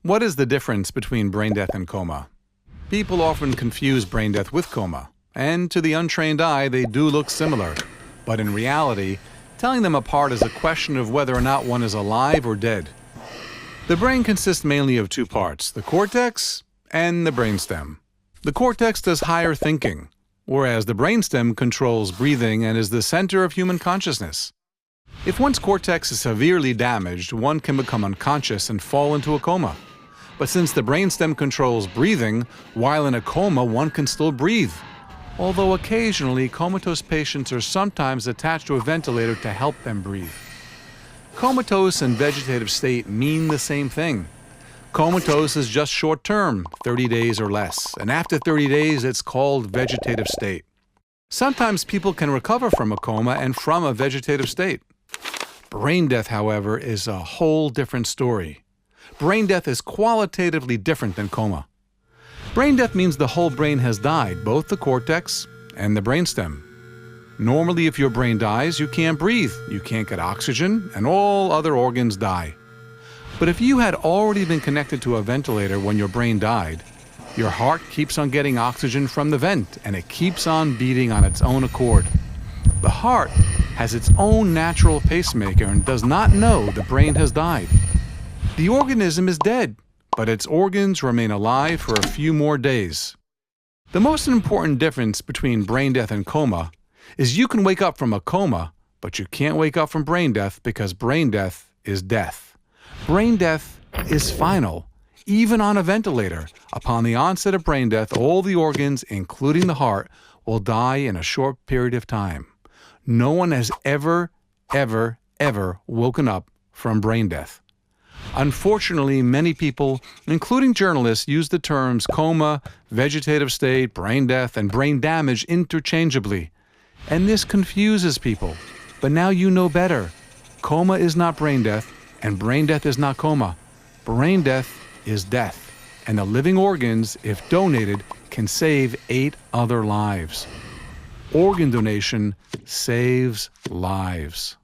What is the difference between brain death and coma? People often confuse brain death with coma, and to the untrained eye they do look similar. But in reality, telling them apart is a question of whether or not one is alive or dead. The brain consists mainly of two parts, the cortex and the brainstem. The cortex does higher thinking, whereas the brainstem controls breathing and is the center of human consciousness. If one's cortex is severely damaged, one can become unconscious and fall into a coma. But since the brainstem controls breathing, while in a coma one can still breathe. Although occasionally comatose patients are sometimes attached to a ventilator to help them breathe. Comatose and vegetative state mean the same thing. Comatose is just short-term, 30 days or less, and after 30 days it's called vegetative state. Sometimes people can recover from a coma and from a vegetative state. Brain death, however, is a whole different story. Brain death is qualitatively different than coma. Brain death means the whole brain has died, both the cortex and the brainstem. Normally, if your brain dies, you can't breathe, you can't get oxygen, and all other organs die. But if you had already been connected to a ventilator when your brain died, your heart keeps on getting oxygen from the vent, and it keeps on beating on its own accord. The heart has its own natural pacemaker and does not know the brain has died. The organism is dead, but its organs remain alive for a few more days. The most important difference between brain death and coma is you can wake up from a coma, but you can't wake up from brain death because brain death is death. Brain death is final. Even on a ventilator, upon the onset of brain death, all the organs, including the heart, will die in a short period of time. No one has ever woken up from brain death. Unfortunately, many people, including journalists, use the terms coma, vegetative state, brain death, and brain damage interchangeably. And this confuses people. But now you know better. Coma is not brain death, and brain death is not coma. Brain death is death, and the living organs, if donated, can save 8 other lives. Organ donation saves lives.